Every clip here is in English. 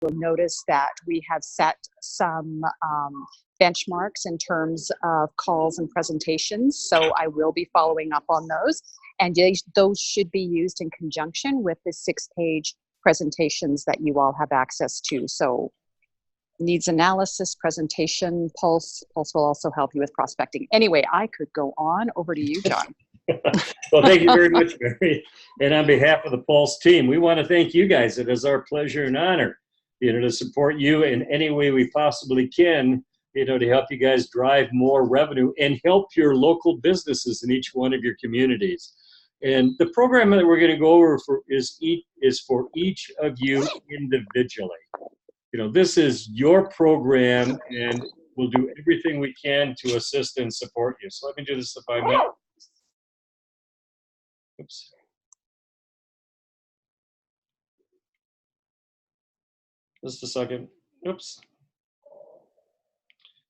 will notice that we have set some benchmarks in terms of calls and presentations. So I will be following up on those. And those should be used in conjunction with the 6-page presentations that you all have access to. So needs analysis, presentation, Pulse. Pulse will also help you with prospecting. Anyway, I could go on. Over to you, John. Well, thank you very much, Mary. And on behalf of the Pulse team, we want to thank you guys. It is our pleasure and honor, to support you in any way we possibly can, to help you guys drive more revenue and help your local businesses in each one of your communities. And the program that we're going to go over is for each of you individually. This is your program, and we'll do everything we can to assist and support you. So let me do this if I may. Oops. Just a second. Oops.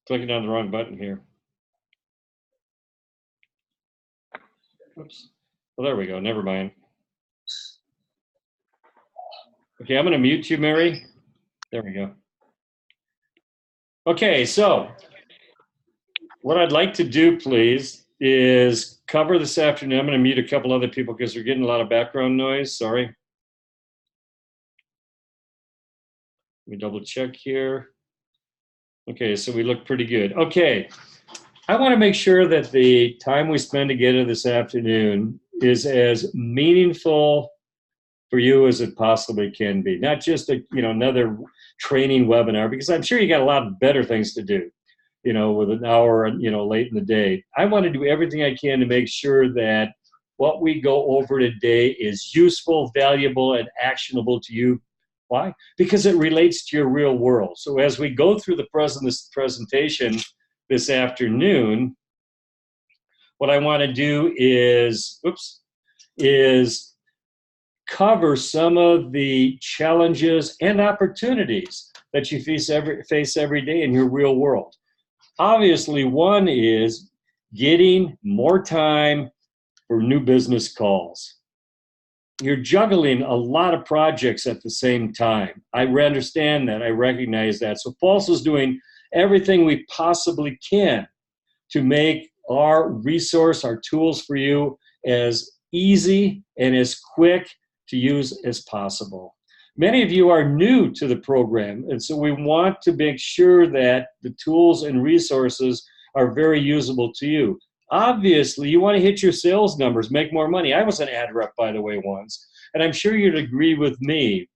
Clicking on the wrong button here. Oops. Well, there we go. Never mind. Okay, I'm going to mute you, Mary. There we go. Okay, so what I'd like to do, please, is cover this afternoon. I'm going to mute a couple other people because we're getting a lot of background noise. Sorry. Let me double check here. Okay, so we look pretty good. Okay, I want to make sure that the time we spend together this afternoon is as meaningful for you as it possibly can be. Not just another training webinar, because I'm sure you got a lot of better things to do, with an hour, late in the day. I want to do everything I can to make sure that what we go over today is useful, valuable, and actionable to you. Why? Because it relates to your real world. So as we go through this presentation this afternoon, what I want to do is cover some of the challenges and opportunities that you face every day in your real world. Obviously, one is getting more time for new business calls. You're juggling a lot of projects at the same time. I understand that. I recognize that. So Pulse is doing everything we possibly can to make our resource, our tools for you as easy and as quick to use as possible. Many of you are new to the program, and so we want to make sure that the tools and resources are very usable to you. Obviously, you want to hit your sales numbers, make more money. I was an ad rep, by the way, once, and I'm sure you'd agree with me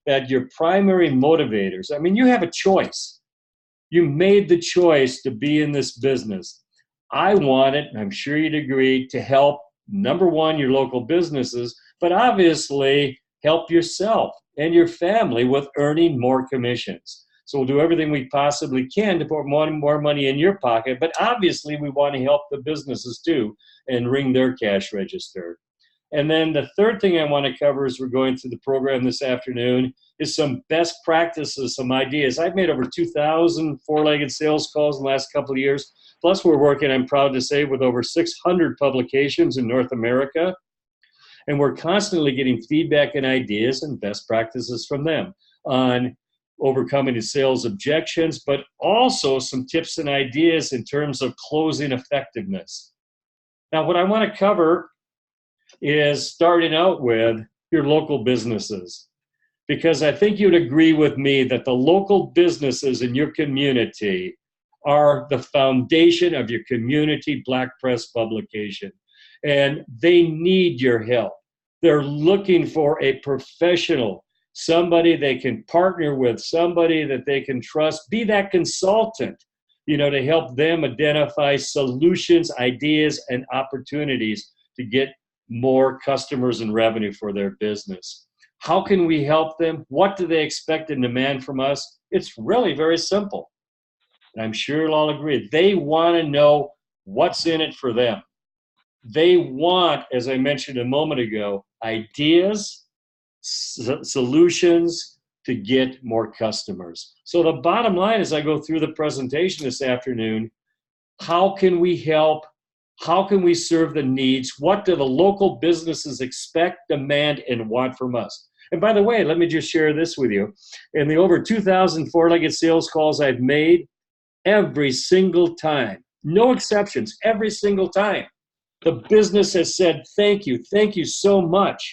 that your primary motivators, you have a choice. You made the choice to be in this business. I want it, and I'm sure you'd agree, to help, number one, your local businesses, but obviously help yourself and your family with earning more commissions. So we'll do everything we possibly can to put more money in your pocket, but obviously we want to help the businesses too and ring their cash register. And then the third thing I want to cover as we're going through the program this afternoon is some best practices, some ideas. I've made over 2,000 four-legged sales calls in the last couple of years. Plus we're working, I'm proud to say, with over 600 publications in North America. And we're constantly getting feedback and ideas and best practices from them on overcoming the sales objections, but also some tips and ideas in terms of closing effectiveness. Now, what I want to cover is starting out with your local businesses, because I think you'd agree with me that the local businesses in your community are the foundation of your community black press publication, and they need your help. They're looking for a professional, somebody they can partner with, somebody that they can trust, be that consultant, to help them identify solutions, ideas, and opportunities to get more customers and revenue for their business. How can we help them? What do they expect and demand from us? It's really very simple. And I'm sure you'll all agree. They want to know what's in it for them. They want, as I mentioned a moment ago, ideas, solutions to get more customers. So the bottom line as I go through the presentation this afternoon, how can we help? How can we serve the needs? What do the local businesses expect, demand, and want from us? And by the way, let me just share this with you. In the over 2,000 four-legged sales calls I've made, every single time, no exceptions, every single time, the business has said, thank you so much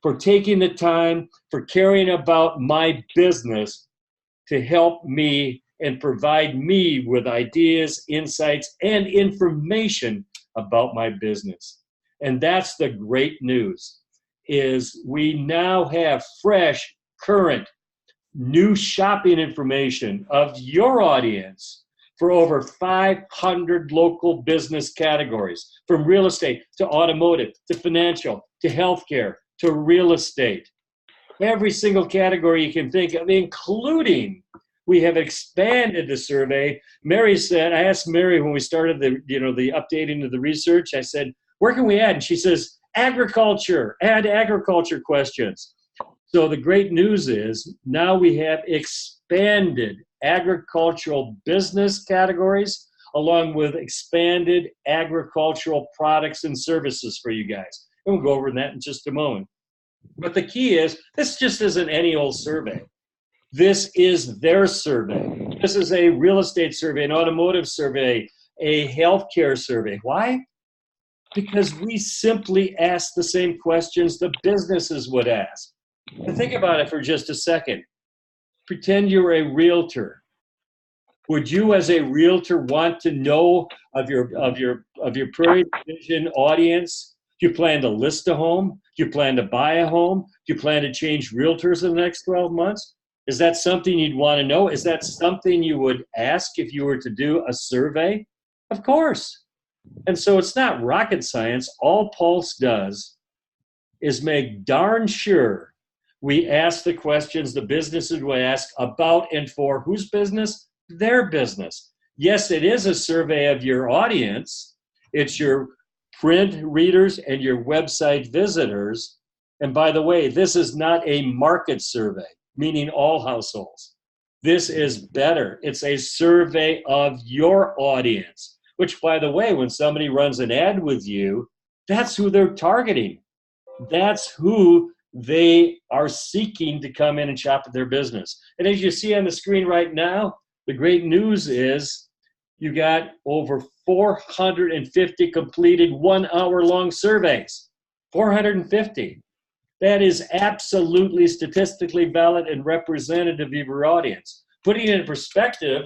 for taking the time, for caring about my business to help me and provide me with ideas, insights, and information about my business. And that's the great news, is we now have fresh, current, new shopping information of your audience for over 500 local business categories, from real estate to automotive to financial to healthcare to real estate. Every single category you can think of, including, we have expanded the survey. Mary said, I asked Mary when we started the updating of the research, I said, where can we add? And she says, agriculture, add agriculture questions. So the great news is now we have expanded agricultural business categories along with expanded agricultural products and services for you guys. And we'll go over that in just a moment. But the key is, this just isn't any old survey. This is their survey. This is a real estate survey, an automotive survey, a healthcare survey. Why? Because we simply ask the same questions the businesses would ask. And think about it for just a second. Pretend you're a realtor. Would you, as a realtor, want to know of your Prairie Division audience? Do you plan to list a home? Do you plan to buy a home? Do you plan to change realtors in the next 12 months? Is that something you'd want to know? Is that something you would ask if you were to do a survey? Of course. And so it's not rocket science. All Pulse does is make darn sure we ask the questions the businesses would ask about and for whose business? Their business. Yes, it is a survey of your audience. It's your print readers and your website visitors. And by the way, this is not a market survey, meaning all households. This is better. It's a survey of your audience, which, by the way, when somebody runs an ad with you, that's who they're targeting. That's who they are seeking to come in and shop at their business. And as you see on the screen right now, the great news is you got over 450 completed 1 hour long surveys. 450. That is absolutely statistically valid and representative of your audience. Putting it in perspective,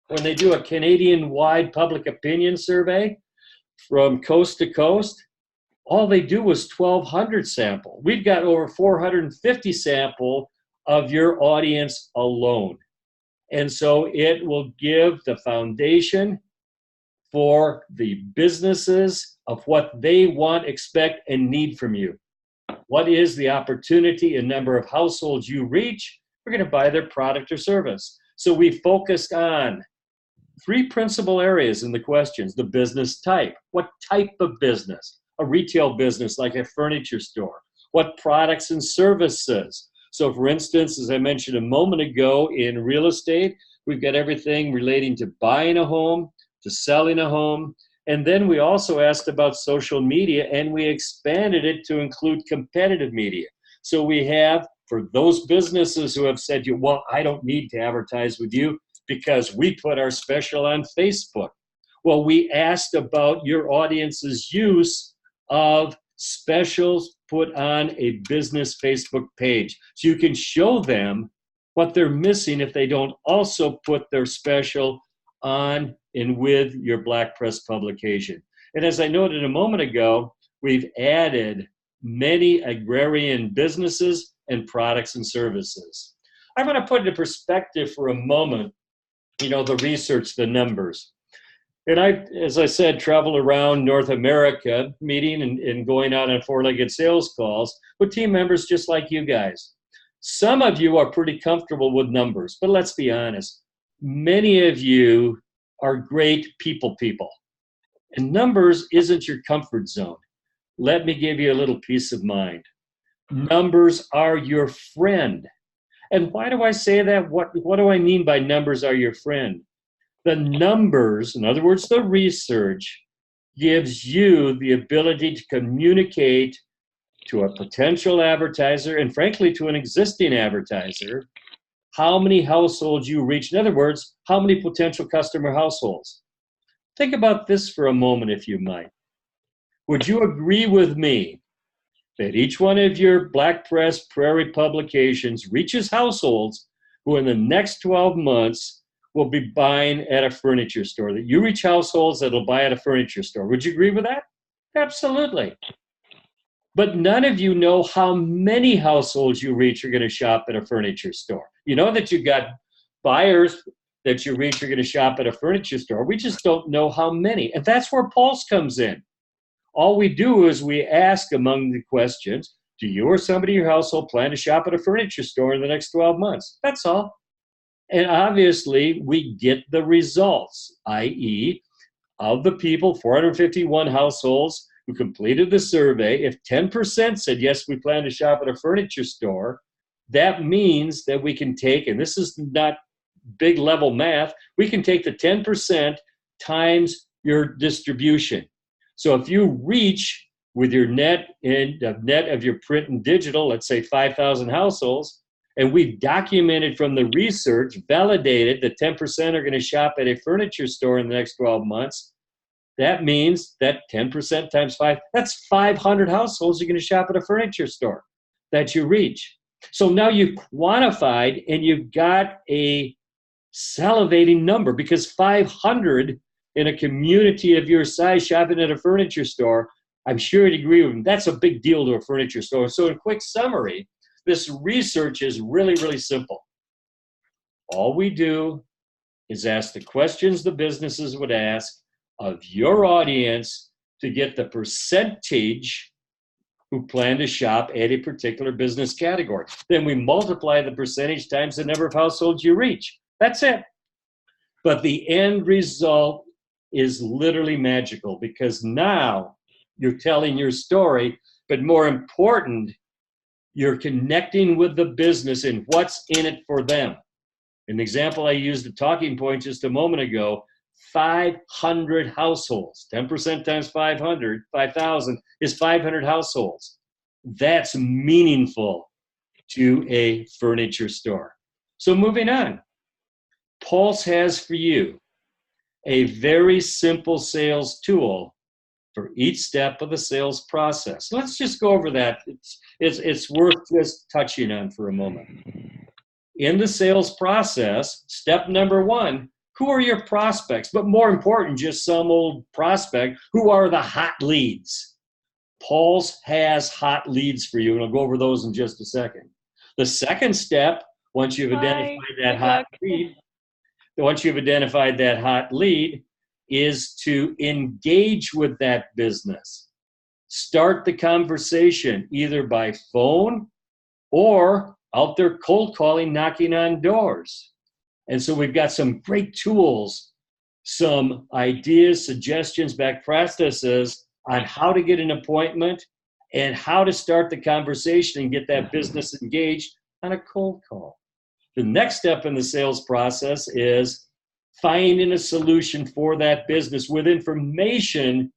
when they do a Canadian-wide public opinion survey from coast to coast, all they do was 1,200 sample. We've got over 450 sample of your audience alone. And so it will give the foundation for the businesses of what they want, expect, and need from you. What is the opportunity and number of households you reach? We're going to buy their product or service. So we focused on 3 principal areas in the questions. The business type. What type of business? A retail business like a furniture store. What products and services? So for instance, as I mentioned a moment ago, in real estate, we've got everything relating to buying a home, to selling a home. And then we also asked about social media, and we expanded it to include competitive media. So we have, for those businesses who have said, well, I don't need to advertise with you because we put our special on Facebook. Well, we asked about your audience's use of specials put on a business Facebook page. So you can show them what they're missing if they don't also put their special on and with your Black Press publication. And as I noted a moment ago, we've added many agrarian businesses and products and services. I want to put into perspective for a moment, the research, the numbers. And I, as I said, travel around North America, meeting and going out on four-legged sales calls with team members just like you guys. Some of you are pretty comfortable with numbers, but let's be honest. Many of you are great people. And numbers isn't your comfort zone. Let me give you a little peace of mind. Numbers are your friend. And why do I say that? What do I mean by numbers are your friend? The numbers, in other words, the research, gives you the ability to communicate to a potential advertiser and frankly to an existing advertiser, how many households you reach. In other words, how many potential customer households. Think about this for a moment, if you might. Would you agree with me that each one of your Black Press Prairie publications reaches households who in the next 12 months will be buying at a furniture store, that you reach households that will buy at a furniture store? Would you agree with that? Absolutely. But none of you know how many households you reach are going to shop at a furniture store. You know that you've got buyers that you reach are going to shop at a furniture store. We just don't know how many. And that's where Pulse comes in. All we do is we ask among the questions, do you or somebody in your household plan to shop at a furniture store in the next 12 months? That's all. And obviously, we get the results, i.e., of the people, 451 households who completed the survey, if 10% said, yes, we plan to shop at a furniture store, that means that we can take, and this is not big level math, we can take the 10% times your distribution. So if you reach with your net of your print and digital, let's say 5,000 households, and we've documented from the research, validated that 10% are going to shop at a furniture store in the next 12 months, that means that 10% times 5, that's 500 households you're going to shop at a furniture store that you reach. So now you've quantified and you've got a salivating number, because 500 in a community of your size shopping at a furniture store, I'm sure you'd agree with me, that's a big deal to a furniture store. So in quick summary, this research is really, really simple. All we do is ask the questions the businesses would ask of your audience to get the percentage who plan to shop at a particular business category. Then we multiply the percentage times the number of households you reach. That's it. But the end result is literally magical, because now you're telling your story, but more important, you're connecting with the business and what's in it for them. An example I used, a talking point just a moment ago, 500 households, 10% times 5,000 is 500 households. That's meaningful to a furniture store. So moving on, Pulse has for you a very simple sales tool for each step of the sales process. Let's just go over that. It's worth just touching on for a moment. In the sales process, step number 1, who are your prospects? But more important, just some old prospect, who are the hot leads? Pulse has hot leads for you, and I'll go over those in just a second. The second step, once you've identified that hot lead, is to engage with that business. Start the conversation either by phone or out there cold calling, knocking on doors. And so we've got some great tools, some ideas, suggestions, back practices on how to get an appointment and how to start the conversation and get that business engaged on a cold call. The next step in the sales process is finding a solution for that business with information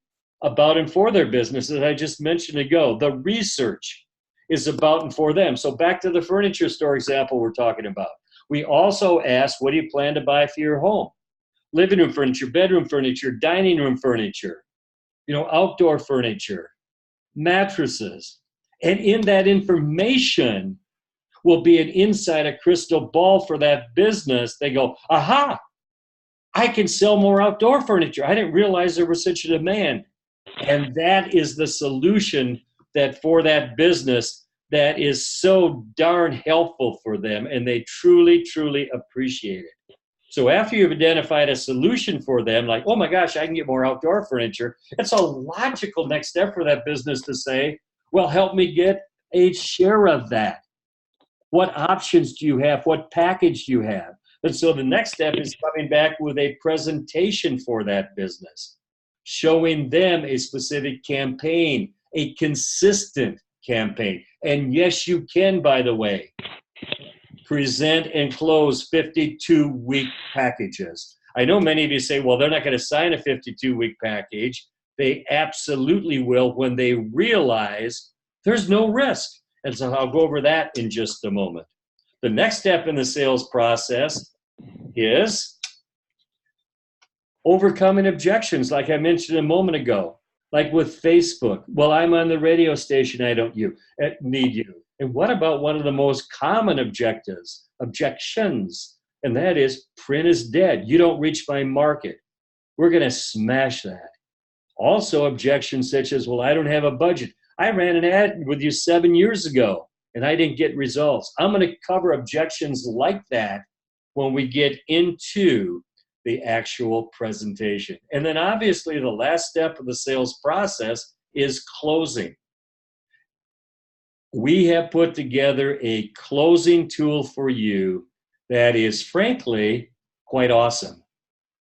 about and for their business, as I just mentioned ago. The research is about and for them. So back to the furniture store example we're talking about. We also ask, what do you plan to buy for your home? Living room furniture, bedroom furniture, dining room furniture, outdoor furniture, mattresses. And in that information will be an insight, a crystal ball for that business. They go, aha, I can sell more outdoor furniture. I didn't realize there was such a demand. And that is the solution that for that business that is so darn helpful for them, and they truly, truly appreciate it. So after you've identified a solution for them, like, oh my gosh, I can get more outdoor furniture, it's a logical next step for that business to say, well, help me get a share of that. What options do you have? What package do you have? And so the next step is coming back with a presentation for that business, showing them a specific campaign, a consistent campaign. And yes, you can, by the way, present and close 52-week packages. I know many of you say, well, they're not going to sign a 52-week package. They absolutely will when they realize There's no risk. And so I'll go over that in just a moment. The next step in the sales process is overcoming objections, like I mentioned a moment ago, like with Facebook. Well, I'm on the radio station, I don't need you. And what about one of the most common objections, and that is print is dead. You don't reach my market. We're going to smash that. Also, objections such as, well, I don't have a budget. I ran an ad with you 7 years ago and I didn't get results. I'm going to cover objections like that when we get into the actual presentation. And then obviously the last step of the sales process is closing. We have put together a closing tool for you that is frankly quite awesome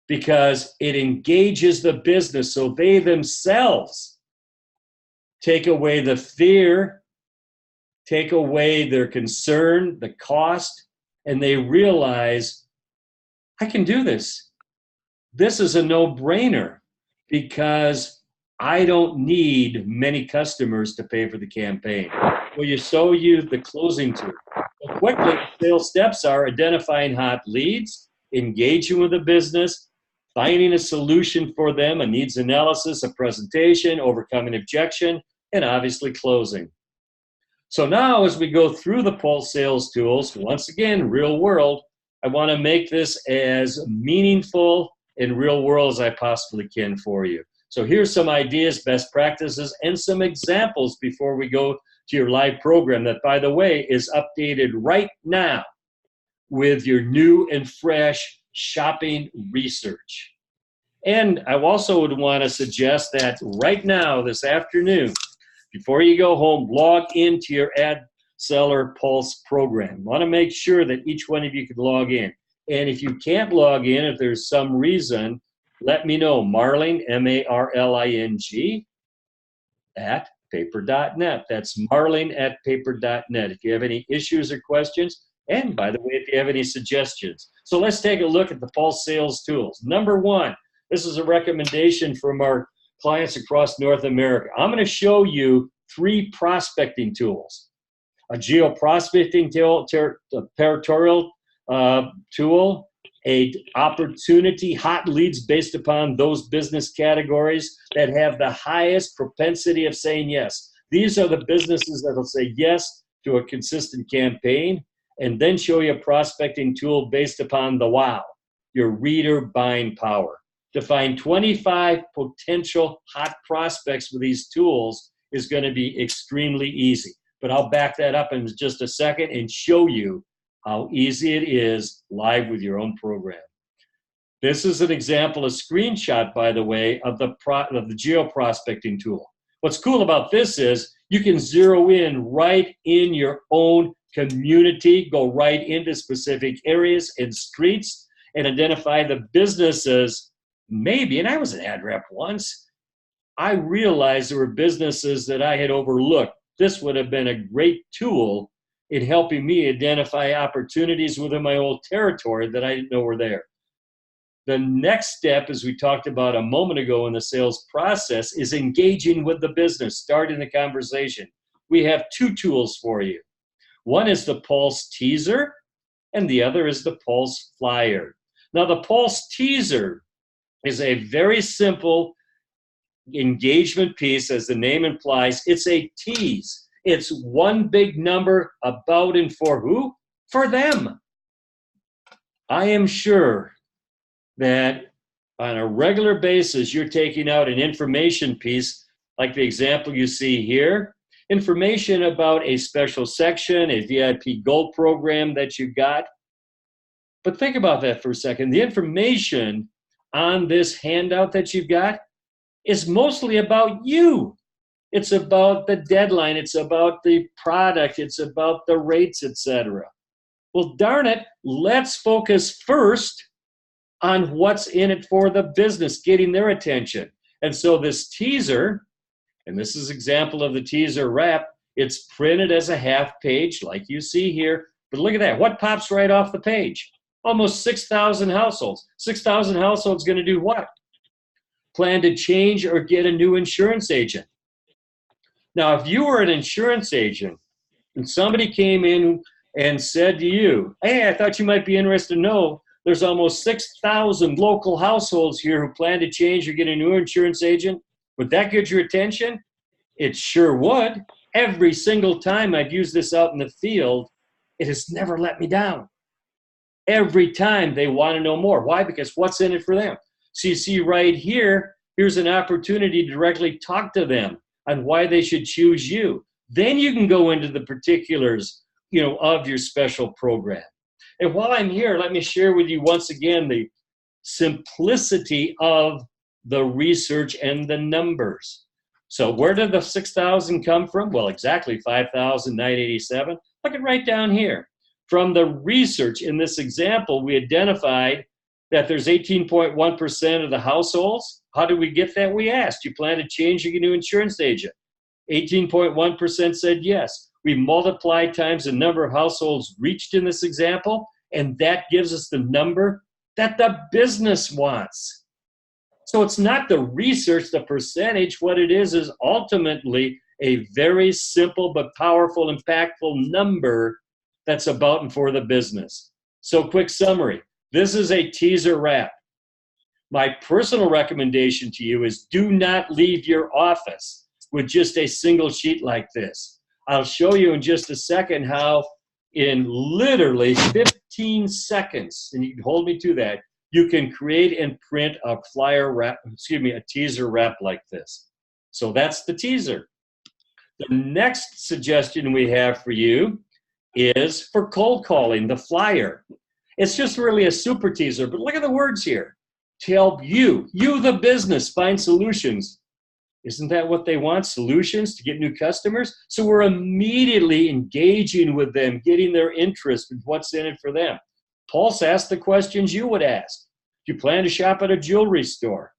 because it engages the business so they themselves take away the fear, take away their concern, the cost, and they realize, I can do this. This is a no-brainer because I don't need many customers to pay for the campaign. Well, you use the closing tool. So quickly, sales steps are identifying hot leads, engaging with the business, finding a solution for them, a needs analysis, a presentation, overcoming objection, and obviously closing. So now as we go through the Pulse sales tools, once again, real world, I want to make this as meaningful and real world as I possibly can for you. So here's some ideas, best practices, and some examples before we go to your live program that, by the way, is updated right now with your new and fresh shopping research. And I also would want to suggest that right now, this afternoon, before you go home, log into your Ad Seller Pulse program. Want to make sure that each one of you can log in. And if you can't log in, if there's some reason, let me know. Marling, M-A-R-L-I-N-G, at paper.net. That's Marling at paper.net. If you have any issues or questions, and by the way, if you have any suggestions. So let's take a look at the Pulse sales tools. Number one, this is a recommendation from our clients across North America. I'm going to show you 3 prospecting tools. A geo-prospecting tool, territorial tool, a opportunity, hot leads based upon those business categories that have the highest propensity of saying yes. These are the businesses that will say yes to a consistent campaign, and then show you a prospecting tool based upon the wow, your reader buying power. To find 25 potential hot prospects with these tools is going to be extremely easy. But I'll back that up in just a second and show you how easy it is live with your own program. This is an example, a screenshot, by the way, of the geo-prospecting tool. What's cool about this is you can zero in right in your own community, go right into specific areas and streets and identify the businesses. Maybe, and I was an ad rep once, I realized there were businesses that I had overlooked. This would have been a great tool in helping me identify opportunities within my old territory that I didn't know were there. The next step, as we talked about a moment ago in the sales process, is engaging with the business, starting the conversation. We have 2 tools for you. One is the Pulse Teaser, and the other is the Pulse Flyer. Now, the Pulse Teaser is a very simple engagement piece, as the name implies. It's a tease. It's one big number about and for who? For them. I am sure that on a regular basis, you're taking out an information piece, like the example you see here, information about a special section, a VIP Gold program that you got. But think about that for a second. The information on this handout that you've got is mostly about you. It's about the deadline. It's about the product. It's about the rates, etc. Well, darn it, let's focus first on what's in it for the business, getting their attention. And so this teaser, and this is an example of the teaser wrap, it's printed as a half page like you see here. But look at that. What pops right off the page? Almost 6,000 households. 6,000 households going to do what? Plan to change or get a new insurance agent. Now, if you were an insurance agent and somebody came in and said to you, hey, I thought you might be interested to know there's almost 6,000 local households here who plan to change or get a new insurance agent, would that get your attention? It sure would. Every single time I've used this out in the field, it has never let me down. Every time they want to know more. Why? Because what's in it for them? So you see right here, here's an opportunity to directly talk to them on why they should choose you. Then you can go into the particulars, of your special program. And while I'm here, let me share with you once again the simplicity of the research and the numbers. So where did the 6,000 come from? Well, exactly 5,987. Look at right down here. From the research in this example, we identified that there's 18.1% of the households. How did we get that? We asked, you plan to change your new insurance agent? 18.1% said yes. We multiplied times the number of households reached in this example, and that gives us the number that the business wants. So it's not the research, the percentage. What it is ultimately a very simple but powerful, impactful number that's about and for the business. So quick summary. This is a teaser wrap. My personal recommendation to you is do not leave your office with just a single sheet like this. I'll show you in just a second how in literally 15 seconds, and you can hold me to that, you can create and print a a teaser wrap like this. So that's the teaser. The next suggestion we have for you is for cold calling, the flyer. It's just really a super teaser, but look at the words here. To help you, the business, find solutions. Isn't that what they want? Solutions to get new customers? So we're immediately engaging with them, getting their interest in what's in it for them. Pulse asks the questions you would ask. Do you plan to shop at a jewelry store?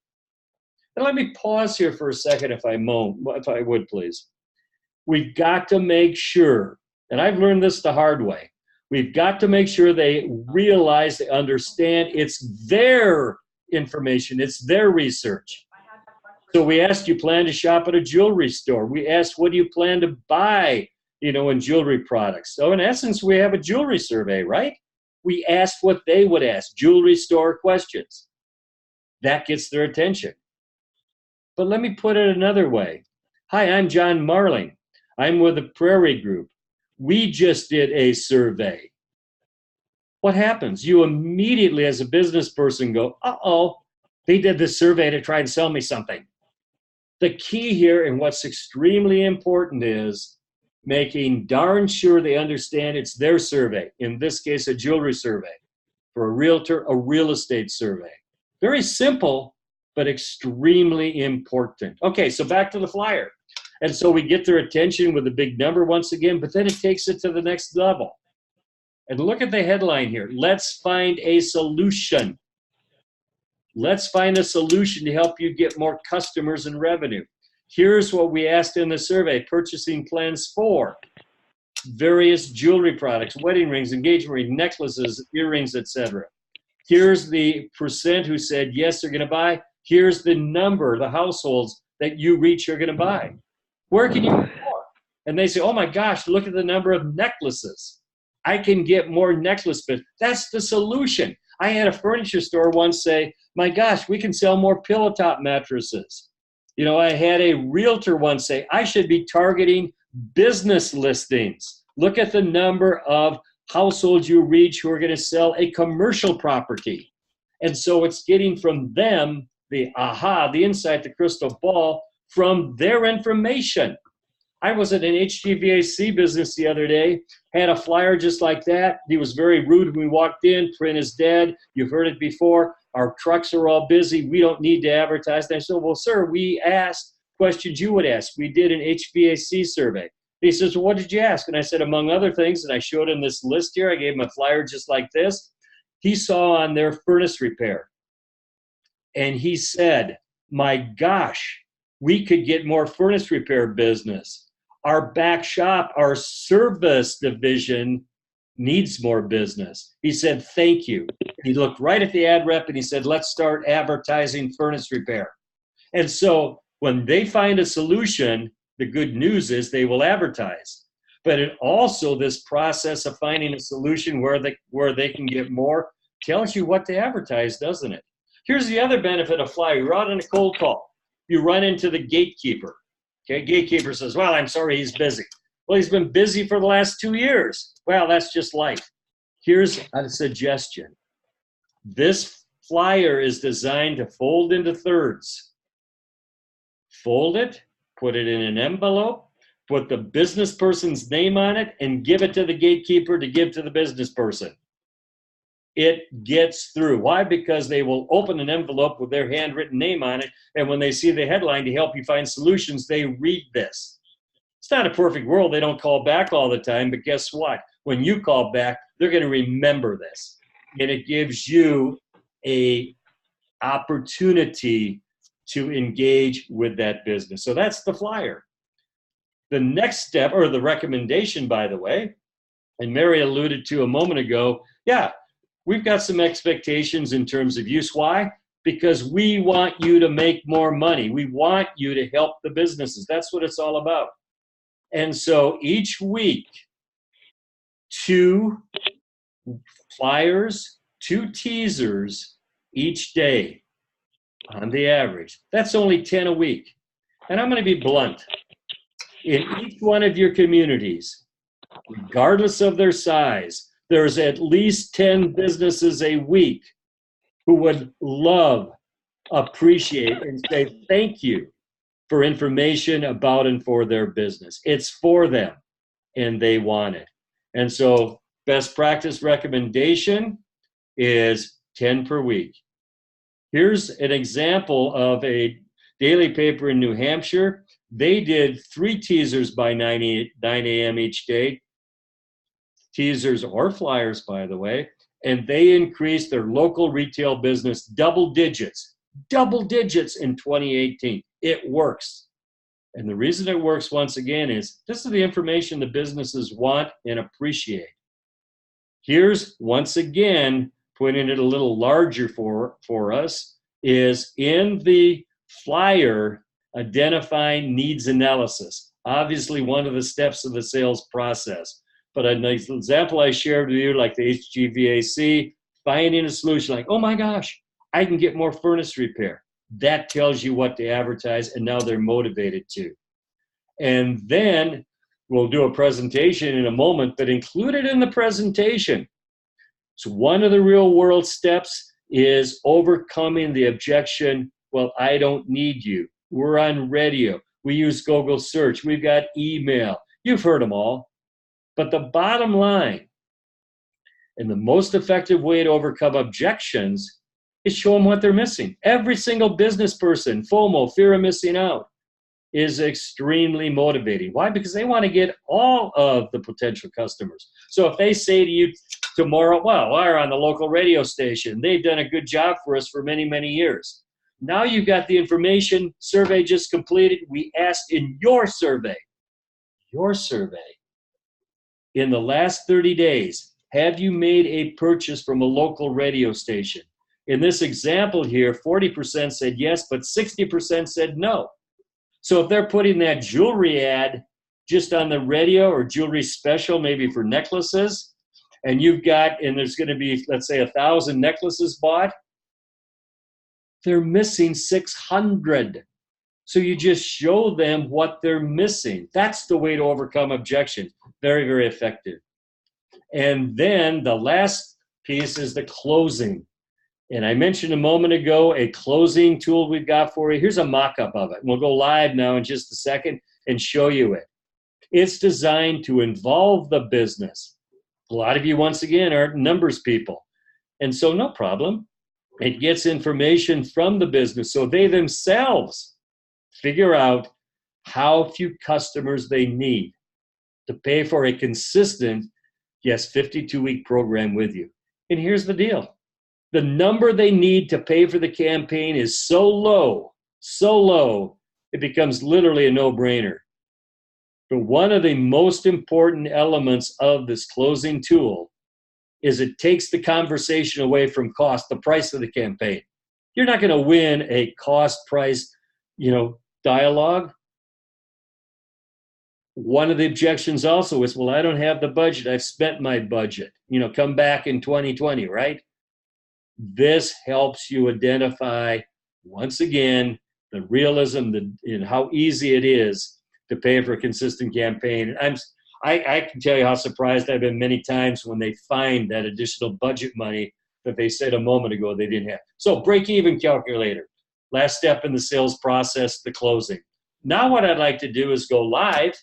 And let me pause here for a second if I would, please. We've got to make sure, and I've learned this the hard way, we've got to make sure they realize, they understand it's their information, it's their research. So we asked, you plan to shop at a jewelry store? We asked, what do you plan to buy, in jewelry products? So in essence, we have a jewelry survey, right? We asked what they would ask, jewelry store questions. That gets their attention. But let me put it another way. Hi, I'm John Marling. I'm with the Prairie Group. We just did a survey. What happens? You immediately, as a business person, go, uh-oh, they did this survey to try and sell me something. The key here and what's extremely important is making darn sure they understand it's their survey. In this case, a jewelry survey. For a realtor, a real estate survey. Very simple, but extremely important. Okay, so back to the flyer. And so we get their attention with a big number once again, but then it takes it to the next level. And look at the headline here. Let's find a solution. Let's find a solution to help you get more customers and revenue. Here's what we asked in the survey, purchasing plans for various jewelry products, wedding rings, engagement rings, necklaces, earrings, etc. Here's the percent who said yes, they're going to buy. Here's the number, the households that you reach are going to buy. Where can you get more? And they say, oh my gosh, look at the number of necklaces. I can get more necklace business. That's the solution. I had a furniture store once say, my gosh, we can sell more pillow top mattresses. I had a realtor once say, I should be targeting business listings. Look at the number of households you reach who are going to sell a commercial property. And so it's getting from them the insight, the crystal ball from their information. I was at an HVAC business the other day, had a flyer just like that. He was very rude when we walked in. Print is dead. You've heard it before. Our trucks are all busy. We don't need to advertise. And I said, well, sir, we asked questions you would ask. We did an HVAC survey. He says, well, what did you ask? And I said, among other things, and I showed him this list here. I gave him a flyer just like this. He saw on there furnace repair. And he said, my gosh, we could get more furnace repair business. Our back shop, our service division needs more business. He said, thank you. He looked right at the ad rep and he said, let's start advertising furnace repair. And so when they find a solution, the good news is they will advertise. But it also, this process of finding a solution where they can get more tells you what to advertise, doesn't it? Here's the other benefit of flyer. You're out on a cold call. You run into the gatekeeper. Okay, gatekeeper says, well, I'm sorry, he's busy. Well, he's been busy for the last 2 years. Well, that's just life. Here's a suggestion. This flyer is designed to fold into thirds. Fold it, put it in an envelope, put the business person's name on it, and give it to the gatekeeper to give to the business person. It gets through. Why? Because they will open an envelope with their handwritten name on it, and when they see the headline to help you find solutions, they read this. It's not a perfect world. They don't call back all the time, but guess what? When you call back, they're going to remember this, and it gives you a opportunity to engage with that business. So that's the flyer. The next step, or the recommendation, by the way, and Mary alluded to a moment ago, yeah, we've got some expectations in terms of use. Why? Because we want you to make more money. We want you to help the businesses. That's what it's all about. And so each week, 2 flyers, 2 teasers each day on the average. That's only 10 a week. And I'm going to be blunt. In each one of your communities, regardless of their size, there's at least 10 businesses a week who would love, appreciate, and say thank you for information about and for their business. It's for them, and they want it. And so best practice recommendation is 10 per week. Here's an example of a daily paper in New Hampshire. They did 3 teasers by 9 a.m. each day. Teasers or flyers, by the way, and they increased their local retail business double digits in 2018. It works. And the reason it works, once again, is this is the information the businesses want and appreciate. Here's, once again, putting it a little larger for us, is in the flyer, identifying needs analysis. Obviously, one of the steps of the sales process. But an example I shared with you, like the HGVAC, finding a solution like, oh my gosh, I can get more furnace repair. That tells you what to advertise, and now they're motivated to. And then we'll do a presentation in a moment, but included in the presentation, so one of the real world steps is overcoming the objection, well, I don't need you. We're on radio. We use Google search. We've got email. You've heard them all. But the bottom line, and the most effective way to overcome objections, is show them what they're missing. Every single business person, FOMO, fear of missing out, is extremely motivating. Why? Because they want to get all of the potential customers. So if they say to you tomorrow, well, we're on the local radio station. They've done a good job for us for many, many years. Now you've got the information, survey just completed. We asked in your survey, in the last 30 days, have you made a purchase from a local radio station? In this example here, 40% said yes, but 60% said no. So if they're putting that jewelry ad just on the radio, or jewelry special, maybe for necklaces, and there's going to be, let's say, 1,000 necklaces bought, they're missing 600. So you just show them what they're missing. That's the way to overcome objection. Very, very effective. And then the last piece is the closing. And I mentioned a moment ago a closing tool we've got for you. Here's a mock-up of it. We'll go live now in just a second and show you it. It's designed to involve the business. A lot of you, once again, are numbers people. And so no problem. It gets information from the business so they themselves figure out how few customers they need to pay for a consistent, yes, 52-week program with you. And here's the deal. The number they need to pay for the campaign is so low, it becomes literally a no-brainer. But one of the most important elements of this closing tool is it takes the conversation away from cost, the price of the campaign. You're not going to win a cost-price, dialogue. One of the objections also is, well, I don't have the budget. I've spent my budget. Come back in 2020, right? This helps you identify, once again, the realism in how easy it is to pay for a consistent campaign. I can tell you how surprised I've been many times when they find that additional budget money that they said a moment ago they didn't have. So break-even calculator, last step in the sales process, the closing. Now what I'd like to do is go live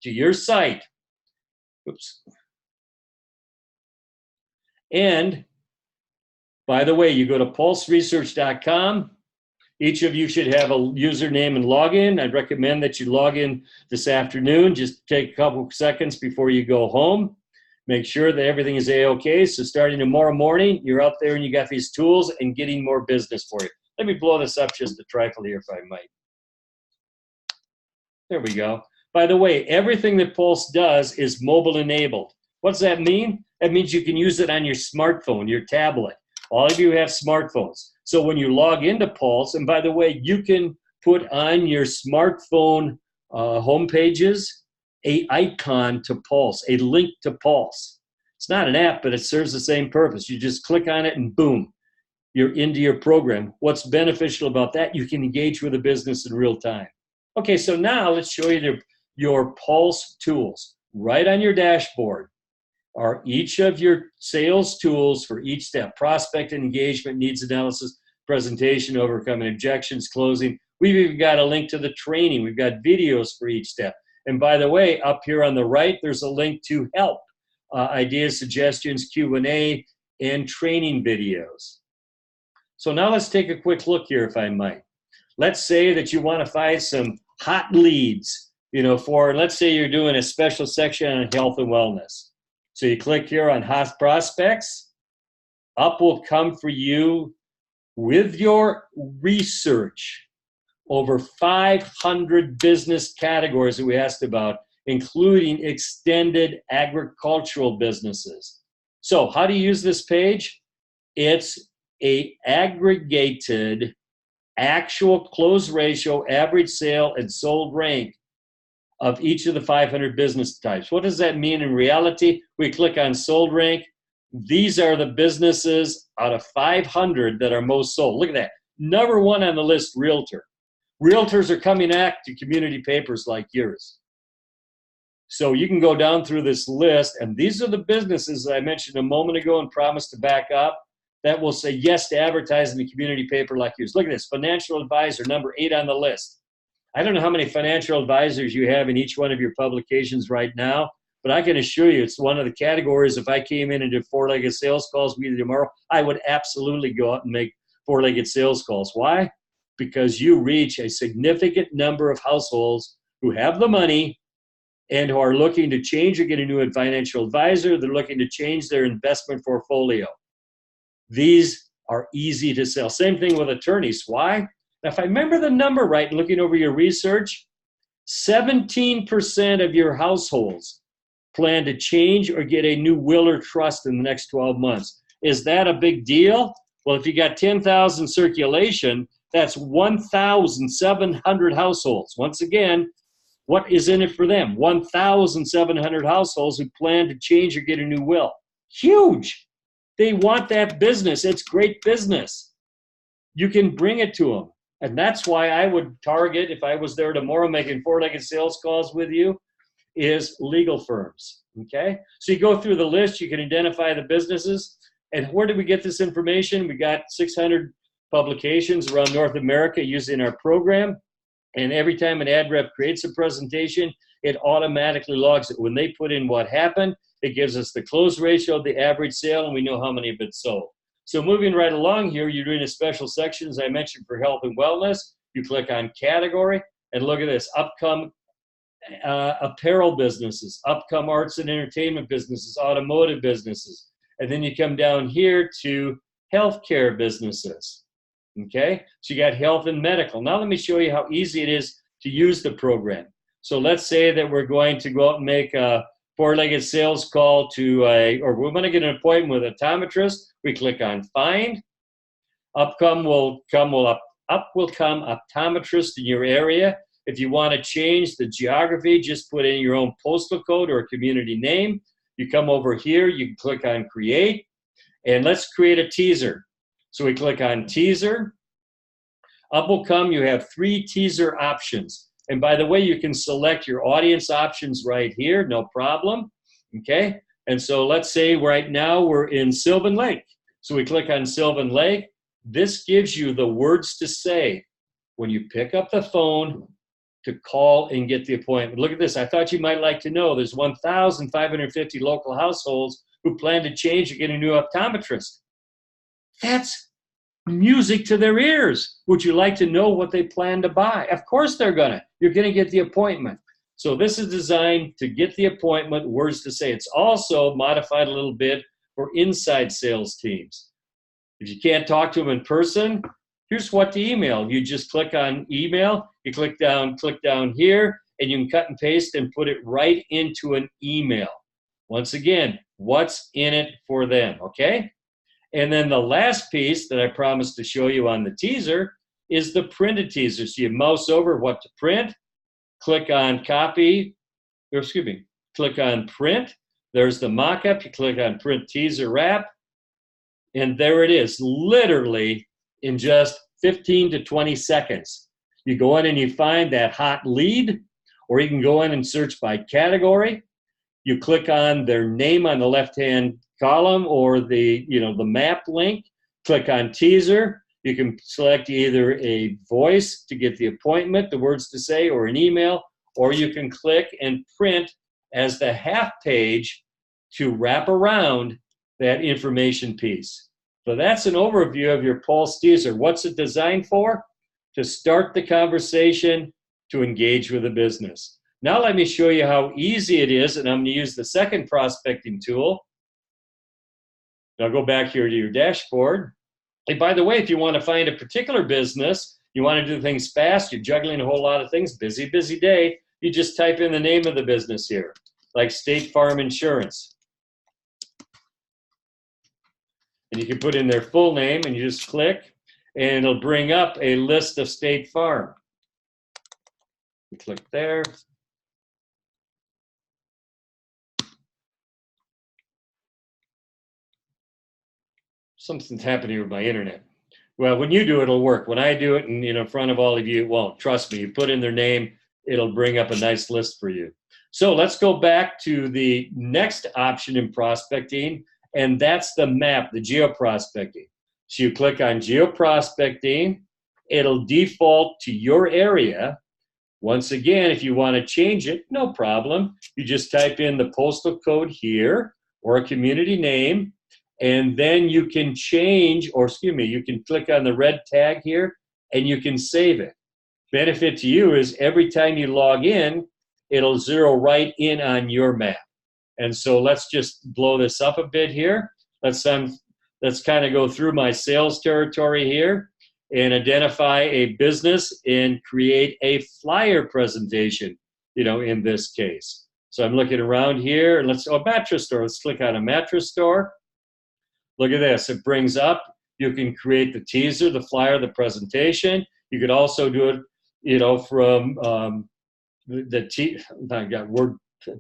to your site. Oops. And by the way, you go to pulseresearch.com. Each of you should have a username and login. I'd recommend that you log in this afternoon. Just take a couple seconds before you go home. Make sure that everything is A-OK. So starting tomorrow morning, you're out there and you got these tools and getting more business for you. Let me blow this up just a trifle here if I might. There we go. By the way, everything that Pulse does is mobile enabled. What does that mean? That means you can use it on your smartphone, your tablet. All of you have smartphones. So when you log into Pulse, and by the way, you can put on your smartphone home pages an icon to Pulse, a link to Pulse. It's not an app, but it serves the same purpose. You just click on it and boom, you're into your program. What's beneficial about that? You can engage with the business in real time. Okay, so now let's show you your Pulse tools. Right on your dashboard are each of your sales tools for each step: prospect and engagement, needs analysis, presentation, overcoming objections, closing. We've even got a link to the training. We've got videos for each step. And by the way, up here on the right, there's a link to help, ideas, suggestions, Q&A, and training videos. So now let's take a quick look here, if I might. Let's say that you want to find some hot leads, for, let's say you're doing a special section on health and wellness. So you click here on hot prospects. Up will come for you with your research over 500 business categories that we asked about, including extended agricultural businesses. So how do you use this page? It's a aggregated actual close ratio, average sale, and sold rank of each of the 500 business types. What does that mean in reality? We click on sold rank. These are the businesses out of 500 that are most sold. Look at that. Number one on the list, realtor. Realtors are coming back to community papers like yours. So you can go down through this list, and these are the businesses that I mentioned a moment ago and promised to back up that will say yes to advertising in a community paper like yours. Look at this, financial advisor, number 8 on the list. I don't know how many financial advisors you have in each one of your publications right now, but I can assure you it's one of the categories. If I came in and did 4-legged sales calls with you tomorrow, I would absolutely go out and make 4-legged sales calls. Why? Because you reach a significant number of households who have the money and who are looking to change or get a new financial advisor. They're looking to change their investment portfolio. These are easy to sell. Same thing with attorneys. Why? Now, if I remember the number right, looking over your research, 17% of your households plan to change or get a new will or trust in the next 12 months. Is that a big deal? Well, if you got 10,000 circulation, that's 1,700 households. Once again, what is in it for them? 1,700 households who plan to change or get a new will. Huge. They want that business. It's great business. You can bring it to them. And that's why I would target, if I was there tomorrow making 4-legged sales calls with you, is legal firms. Okay? So you go through the list, you can identify the businesses. And where did we get this information? We got 600 publications around North America using our program. And every time an ad rep creates a presentation, it automatically logs it. When they put in what happened, it gives us the close ratio, the average sale, and we know how many have been sold. So moving right along here, you're doing a special section, as I mentioned, for health and wellness. You click on category, and look at this. Up come apparel businesses, up come arts and entertainment businesses, automotive businesses. And then you come down here to healthcare businesses. Okay, so you got health and medical. Now let me show you how easy it is to use the program. So let's say that we're going to go out and make a 4-legged sales call to or we want to get an appointment with an optometrist. We click on find. Up will come optometrist in your area. If you want to change the geography, just put in your own postal code or a community name. You come over here, you can click on create, and let's create a teaser. So we click on teaser. Up will come, you have 3 teaser options. And by the way, you can select your audience options right here, no problem, okay? And so let's say right now we're in Sylvan Lake. So we click on Sylvan Lake. This gives you the words to say when you pick up the phone to call and get the appointment. Look at this. I thought you might like to know there's 1,550 local households who plan to change and get a new optometrist. That's music to their ears. Would you like to know what they plan to buy? Of course they're gonna. You're gonna get the appointment. So this is designed to get the appointment, words to say. It's also modified a little bit for inside sales teams. If you can't talk to them in person, here's what to email. You just click on email, you click down here, and you can cut and paste and put it right into an email. Once again, what's in it for them, okay? And then the last piece that I promised to show you on the teaser is the printed teaser. So you mouse over what to print, click on copy, or excuse me, click on print. There's the mock-up. You click on print teaser wrap, and there it is, literally in just 15 to 20 seconds. You go in and you find that hot lead, or you can go in and search by category. You click on their name on the left-hand column or the map link, click on teaser. You can select either a voice to get the appointment, the words to say, or an email, or you can click and print as the half page to wrap around that information piece. So that's an overview of your Pulse teaser. What's it designed for? To start the conversation, to engage with the business. Now let me show you how easy it is, and I'm going to use the second prospecting tool. I'll go back here to your dashboard. And by the way, if you want to find a particular business, you want to do things fast, you're juggling a whole lot of things, busy day, you just type in the name of the business here, like State Farm Insurance. And you can put in their full name and you just click, and it'll bring up a list of State Farm. You click there. Something's happening with my internet. Well, when you do it, it'll work. When I do it and in front of all of you, it won't. Trust me, you put in their name, it'll bring up a nice list for you. So let's go back to the next option in prospecting, and that's the map, the geo-prospecting. So you click on geo-prospecting, it'll default to your area. Once again, if you want to change it, no problem. You just type in the postal code here or a community name, and then you can change, or excuse me, you can click on the red tag here and you can save it. Benefit to you is every time you log in, it'll zero right in on your map. And so let's just blow this up a bit here. Let's kind of go through my sales territory here and identify a business and create a flyer presentation, in this case. So I'm looking around here, and a mattress store. Let's click on a mattress store. Look at this, it brings up, you can create the teaser, the flyer, the presentation. You could also do it, from I got word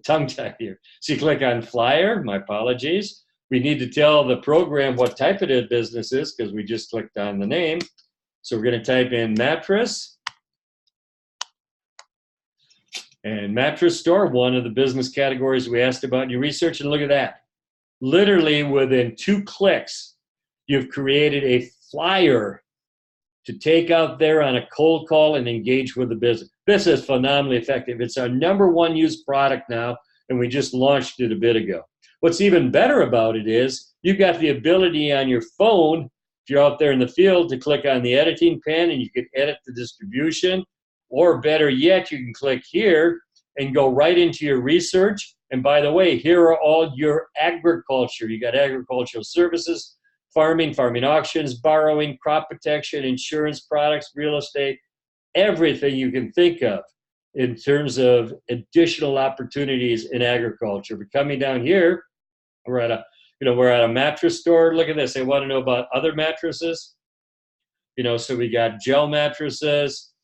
tongue tie here. So you click on flyer, my apologies. We need to tell the program what type of the business is because we just clicked on the name. So we're gonna type in mattress. And mattress store, one of the business categories we asked about in your research, and look at that. Literally within 2 clicks, you've created a flyer to take out there on a cold call and engage with the business. This is phenomenally effective. It's our #1 used product now, and we just launched it a bit ago. What's even better about it is you've got the ability on your phone, if you're out there in the field, to click on the editing pen and you can edit the distribution, or better yet, you can click here and go right into your research. And by the way, here are all your agriculture. You got agricultural services, farming auctions, borrowing, crop protection, insurance products, real estate, everything you can think of in terms of additional opportunities in agriculture. But coming down here, we're at a mattress store. Look at this. They want to know about other mattresses. So we got gel mattresses.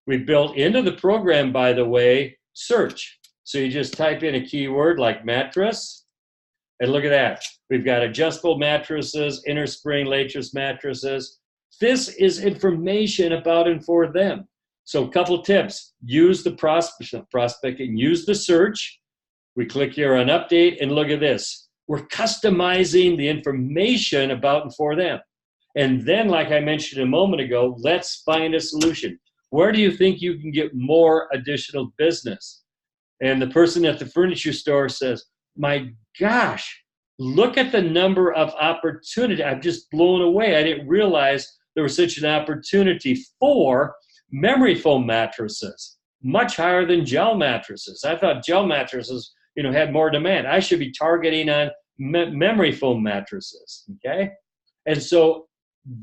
We built into the program, by the way, search. So you just type in a keyword like mattress, and look at that. We've got adjustable mattresses, inner spring latex mattresses. This is information about and for them. So a couple tips. Use the prospecting, use the search. We click here on update, and look at this. We're customizing the information about and for them. And then, like I mentioned a moment ago, let's find a solution. Where do you think you can get more additional business? And the person at the furniture store says, my gosh, look at the number of opportunities. I'm just blown away. I didn't realize there was such an opportunity for memory foam mattresses, much higher than gel mattresses. I thought gel mattresses, had more demand. I should be targeting on memory foam mattresses, okay? And so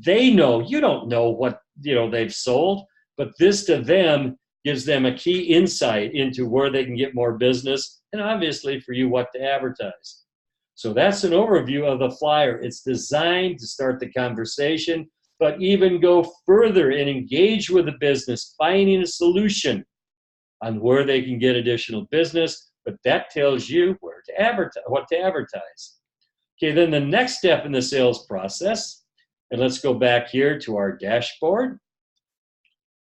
they know, you don't know what, they've sold, but this to them gives them a key insight into where they can get more business, and obviously for you what to advertise. So that's an overview of the flyer. It's designed to start the conversation, but even go further and engage with the business, finding a solution on where they can get additional business, but that tells you where to advertise, what to advertise. Okay, then the next step in the sales process, and let's go back here to our dashboard.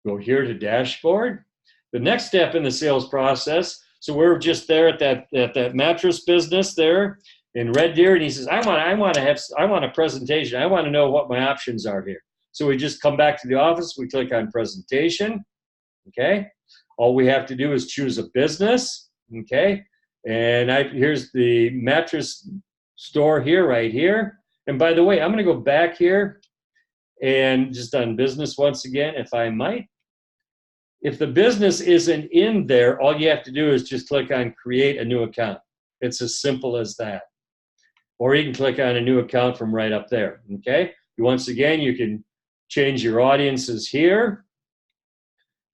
Go here to dashboard. The next step in the sales process, so we're just there at that mattress business there in Red Deer, and he says, I want a presentation. I want to know what my options are here. So we just come back to the office, we click on presentation, okay? All we have to do is choose a business, okay? And here's the mattress store here, right here. And by the way, I'm gonna go back here and just on business once again, if I might. If the business isn't in there, all you have to do is just click on create a new account. It's as simple as that. Or you can click on a new account from right up there, okay? Once again, you can change your audiences here.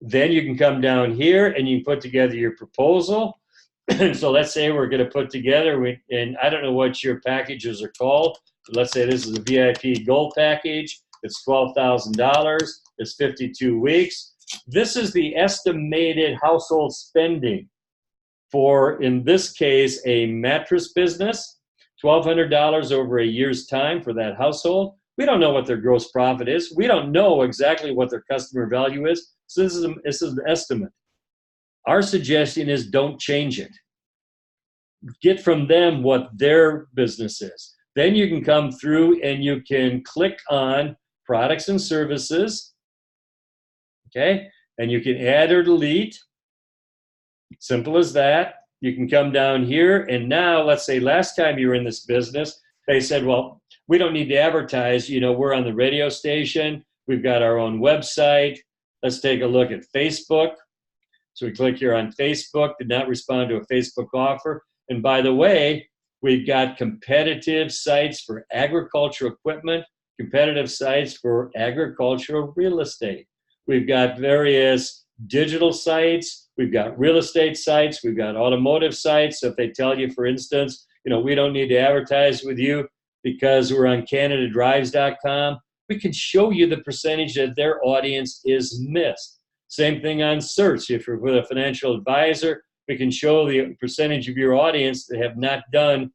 Then you can come down here and you can put together your proposal. So let's say we're going to put together, and I don't know what your packages are called, but let's say this is a VIP Gold package. It's $12,000. It's 52 weeks. This is the estimated household spending for, in this case, a mattress business, $1,200 over a year's time for that household. We don't know what their gross profit is. We don't know exactly what their customer value is. So this is an estimate. Our suggestion is don't change it. Get from them what their business is. Then you can come through and you can click on products and services, okay? And you can add or delete. Simple as that. You can come down here, and now, let's say last time you were in this business, they said, well, we don't need to advertise. We're on the radio station. We've got our own website. Let's take a look at Facebook. So we click here on Facebook, did not respond to a Facebook offer. And by the way, we've got competitive sites for agricultural equipment, competitive sites for agricultural real estate. We've got various digital sites. We've got real estate sites. We've got automotive sites. So if they tell you, for instance, we don't need to advertise with you because we're on CanadaDrives.com, we can show you the percentage that their audience is missed. Same thing on search. If you're with a financial advisor, we can show the percentage of your audience that have not done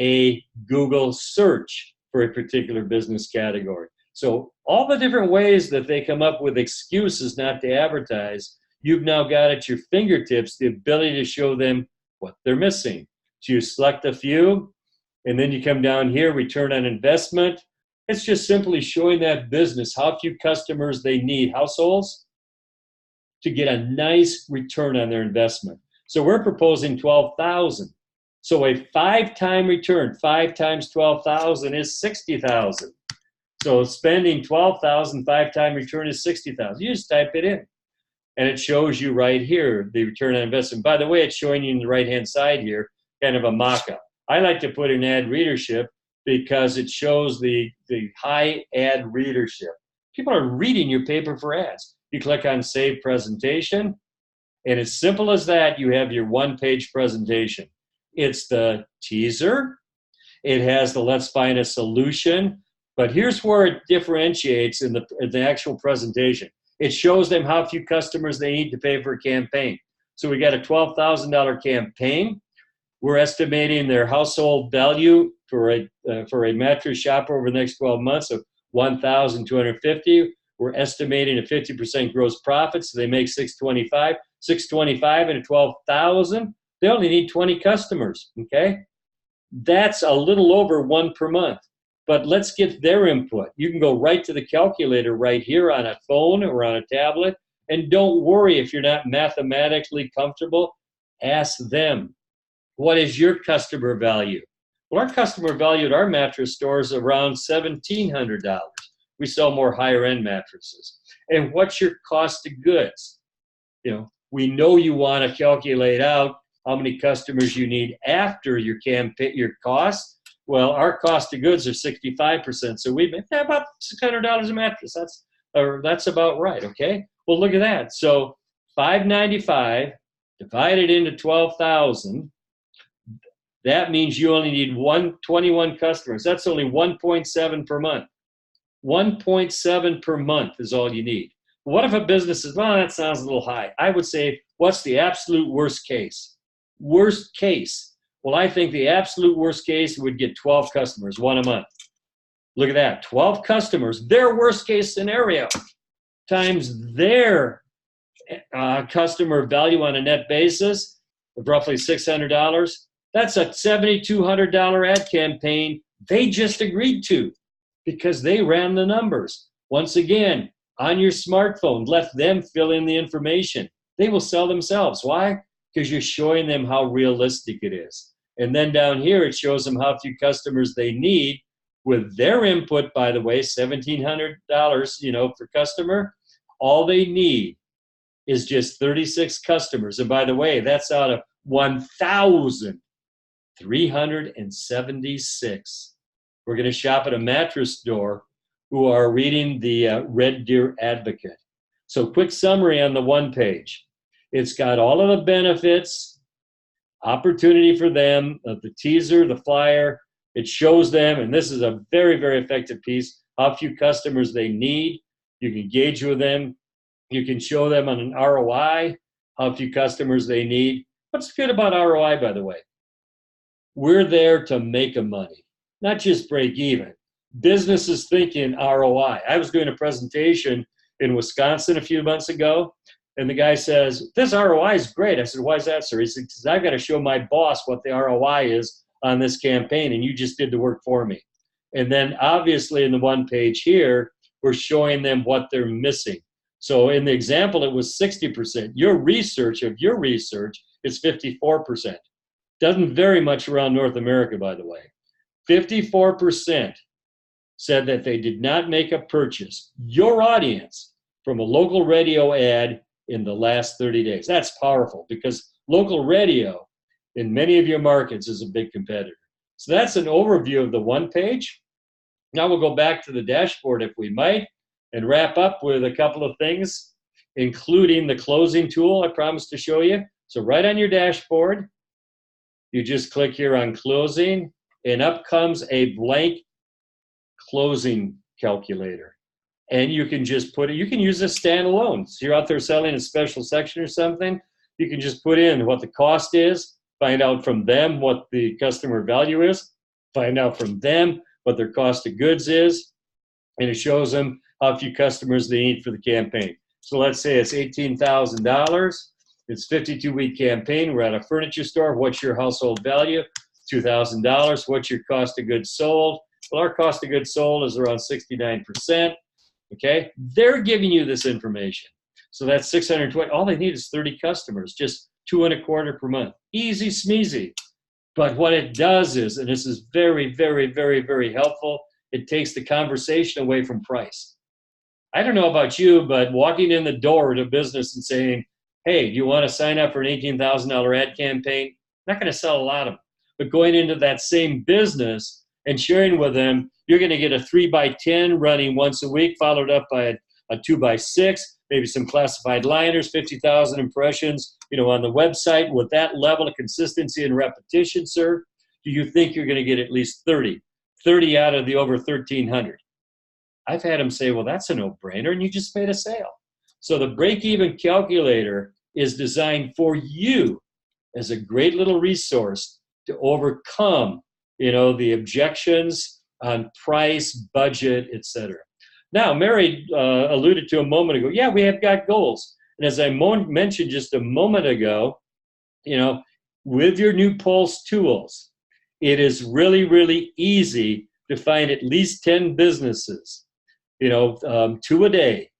a Google search for a particular business category. So all the different ways that they come up with excuses not to advertise, you've now got at your fingertips the ability to show them what they're missing. So you select a few, and then you come down here, return on investment. It's just simply showing that business how few customers they need, households, to get a nice return on their investment. So we're proposing $12,000. So a 5-time return, 5 times 12,000 is 60,000. So spending 12,000, 5-time return is 60,000. You just type it in, and it shows you right here the return on investment. By the way, it's showing you on the right-hand side here, kind of a mock-up. I like to put in ad readership because it shows the high ad readership. People are reading your paper for ads. You click on Save Presentation, and as simple as that, you have your one-page presentation. It's the teaser. It has the let's find a solution. But here's where it differentiates in the actual presentation. It shows them how few customers they need to pay for a campaign. So we got a $12,000 campaign. We're estimating their household value for a mattress shopper over the next 12 months of $1,250. We're estimating a 50% gross profit, so they make $625. $625 and a $12,000. They only need 20 customers. Okay, that's a little over one per month. But let's get their input. You can go right to the calculator right here on a phone or on a tablet. And don't worry if you're not mathematically comfortable. Ask them, what is your customer value? Well, our customer value at our mattress store is around $1,700. We sell more higher end mattresses. And what's your cost of goods? You know, we know you want to calculate out how many customers you need after your campaign, your cost. Well, our cost of goods are 65%, so we make about $600 a mattress. That's about right. Okay. Well, look at that. So $595 divided into 12,000. That means you only need 21 customers. That's only 1.7 per month. 1.7 per month is all you need. What if a business says, well, that sounds a little high? I would say, what's the absolute worst case? Worst case. Well, I think the absolute worst case would get 12 customers, one a month. Look at that, 12 customers, their worst case scenario, times their customer value on a net basis of roughly $600. That's a $7,200 ad campaign they just agreed to because they ran the numbers. Once again, on your smartphone, let them fill in the information. They will sell themselves. Why? Because you're showing them how realistic it is. And then down here, it shows them how few customers they need with their input, by the way, $1,700, per customer. All they need is just 36 customers. And by the way, that's out of 1,376. We're going to shop at a mattress store who are reading the Red Deer Advocate. So quick summary on the one page. It's got all of the benefits, opportunity for them, the teaser, the flyer. It shows them, and this is a very, very effective piece, how few customers they need. You can gauge with them. You can show them on an ROI, how few customers they need. What's good about ROI, by the way? We're there to make a money, not just break even. Business is thinking ROI. I was doing a presentation in Wisconsin a few months ago, and the guy says, this ROI is great. I said, why is that, sir? He said, because I've got to show my boss what the ROI is on this campaign, and you just did the work for me. And then obviously in the one page here, we're showing them what they're missing. So in the example, it was 60%. Your research is 54%. Doesn't vary much around North America, by the way. 54% said that they did not make a purchase, your audience, from a local radio ad in the last 30 days. That's powerful because local radio in many of your markets is a big competitor. So that's an overview of the one page. Now we'll go back to the dashboard if we might and wrap up with a couple of things, including the closing tool I promised to show you. So right on your dashboard, you just click here on closing and up comes a blank closing calculator. And you can just put it, you can use this standalone. So you're out there selling a special section or something, you can just put in what the cost is, find out from them what the customer value is, find out from them what their cost of goods is, and it shows them how few customers they need for the campaign. So let's say it's $18,000. It's a 52-week campaign. We're at a furniture store. What's your household value? $2,000. What's your cost of goods sold? Well, our cost of goods sold is around 69%. Okay, they're giving you this information. So that's 620. All they need is 30 customers, just $2.25 per month. Easy smeezy. But what it does is, and this is very, very, very, very helpful, it takes the conversation away from price. I don't know about you, but walking in the door to business and saying, hey, you want to sign up for an $18,000 ad campaign? I'm not going to sell a lot of them. But going into that same business and sharing with them, you're going to get a 3x10 running once a week, followed up by a 2x6, maybe some classified liners, 50,000 impressions, on the website. With that level of consistency and repetition, sir, do you think you're going to get at least 30 out of the over 1,300? I've had them say, well, that's a no-brainer, and you just made a sale. So the break-even calculator is designed for you as a great little resource to overcome, the objections on price, budget, etc. Now, Mary alluded to a moment ago, yeah, we have got goals. And as I mentioned just a moment ago, with your new Pulse tools, it is really, really easy to find at least 10 businesses, 2 a day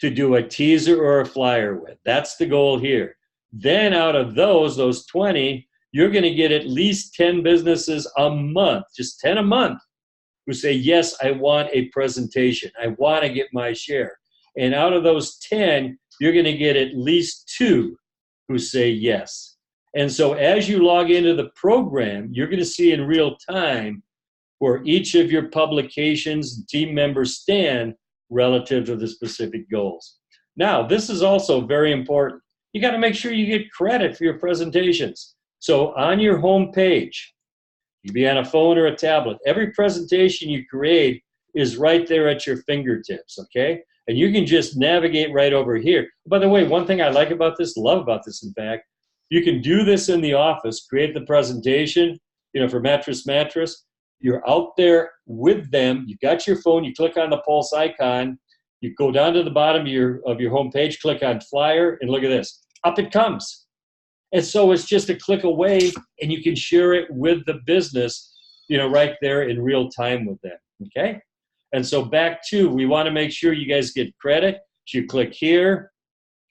to do a teaser or a flyer with. That's the goal here. Then out of those 20, you're going to get at least 10 businesses a month, just 10 a month, who say, yes, I want a presentation. I want to get my share. And out of those 10, you're going to get at least 2 who say yes. And so as you log into the program, you're going to see in real time where each of your publications and team members stand relative to the specific goals. Now, this is also very important. You got to make sure you get credit for your presentations. So on your home page, you be on a phone or a tablet, every presentation you create is right there at your fingertips, okay? And you can just navigate right over here. By the way, one thing I like about this, love about this, in fact, you can do this in the office, create the presentation, for Mattress. You're out there with them. You got your phone. You click on the Pulse icon. You go down to the bottom of your home page, click on flyer, and look at this. Up it comes. And so it's just a click away, and you can share it with the business, right there in real time with them. Okay? And so back to, we want to make sure you guys get credit. So you click here,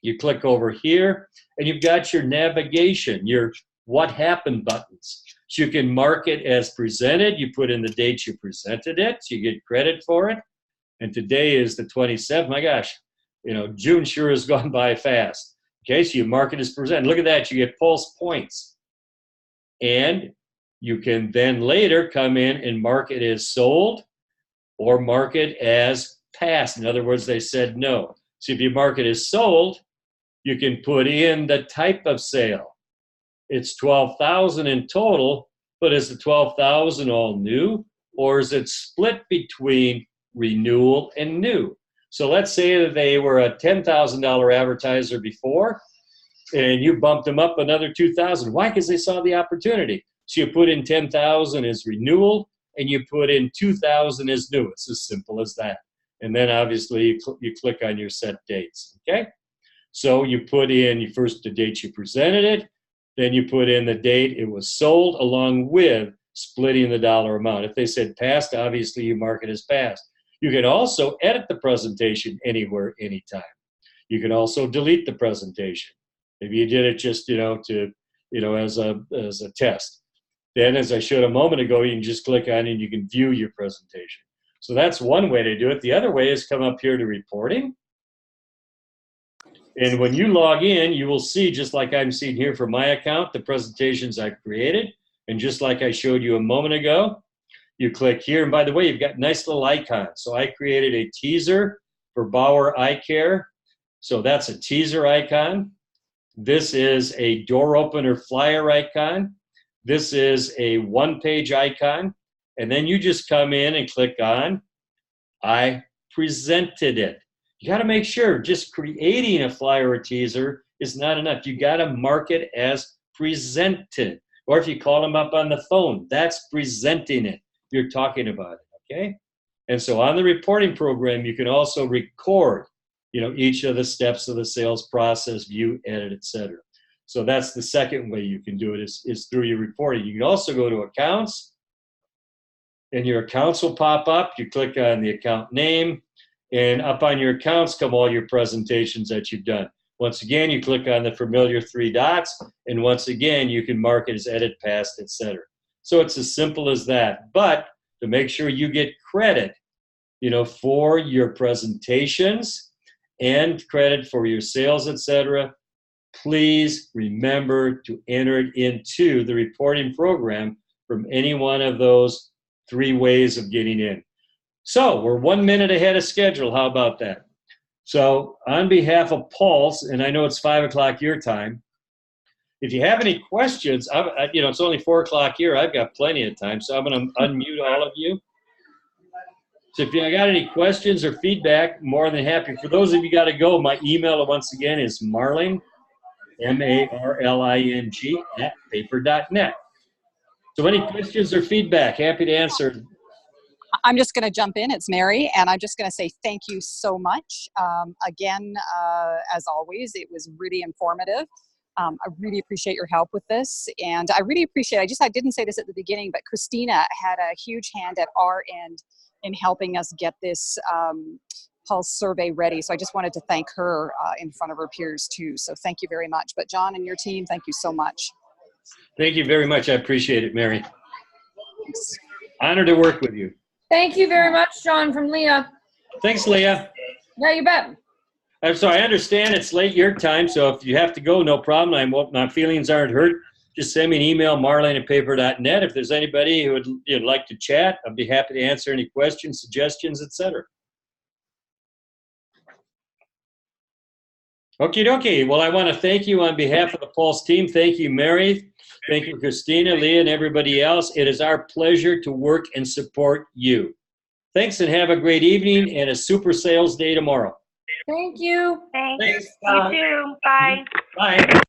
you click over here, and you've got your navigation, your what happened buttons. So you can mark it as presented. You put in the date you presented it, so you get credit for it. And today is the 27th. My gosh, June sure has gone by fast. Okay, so you mark it as presented. Look at that, you get Pulse points. And you can then later come in and mark it as sold or mark it as passed. In other words, they said no. So if you mark it as sold, you can put in the type of sale. It's 12,000 in total, but is the 12,000 all new, or is it split between renewal and new? So let's say that they were a $10,000 advertiser before, and you bumped them up another 2,000. Why? Because they saw the opportunity. So you put in 10,000 as renewal, and you put in 2,000 as new. It's as simple as that. And then obviously you click on your set dates. Okay. So you put in first the date you presented it, then you put in the date it was sold along with splitting the dollar amount. If they said passed, obviously you mark it as passed. You can also edit the presentation anywhere, anytime. You can also delete the presentation. If you did it just, as a test. Then, as I showed a moment ago, you can just click on it and you can view your presentation. So that's one way to do it. The other way is come up here to reporting. And when you log in, you will see, just like I'm seeing here for my account, the presentations I've created. And just like I showed you a moment ago, you click here. And by the way, you've got nice little icons. So I created a teaser for Bauer Eye Care. So that's a teaser icon. This is a door opener flyer icon. This is a one-page icon. And then you just come in and click on, I presented it. You got to make sure just creating a flyer or teaser is not enough. You got to mark it as presented. Or if you call them up on the phone, that's presenting it. You're talking about it, okay? And so on the reporting program, you can also record, each of the steps of the sales process, view, edit, etc. So that's the second way you can do it is through your reporting. You can also go to accounts, and your accounts will pop up. You click on the account name, and up on your accounts come all your presentations that you've done. Once again, you click on the familiar 3 dots, and once again, you can mark it as edit, past, etc. So it's as simple as that. But to make sure you get credit, for your presentations and credit for your sales, etc., please remember to enter it into the reporting program from any one of those 3 ways of getting in. So we're 1 minute ahead of schedule. How about that? So on behalf of Pulse, and I know it's 5 o'clock your time, if you have any questions, it's only 4 o'clock here. I've got plenty of time, so I'm going to unmute all of you. So if you got any questions or feedback, more than happy. For those of you got to go, my email once again is Marling, MARLING @paper.net. So any questions or feedback, happy to answer. I'm just going to jump in. It's Mary, and I'm just going to say thank you so much. Again, as always, it was really informative. I really appreciate your help with this, and I really appreciate, I didn't say this at the beginning, but Christina had a huge hand at our end in helping us get this pulse survey ready. So I just wanted to thank her in front of her peers too. So thank you very much. But John and your team, thank you so much. Thank you very much. I appreciate it, Mary. Thanks. Honored to work with you. Thank you very much, John, from Leah. Thanks, Leah. Yeah, you bet. So I understand it's late your time, so if you have to go, no problem. My feelings aren't hurt. Just send me an email, marlene@paper.net. If there's anybody who would like to chat, I'd be happy to answer any questions, suggestions, etc. Okie dokie. Well, I want to thank you on behalf of the Pulse team. Thank you, Mary. Thank you, Christina, Leah, and everybody else. It is our pleasure to work and support you. Thanks, and have a great evening and a super sales day tomorrow. Thank you. Thanks. Thanks. You too. Bye. Bye.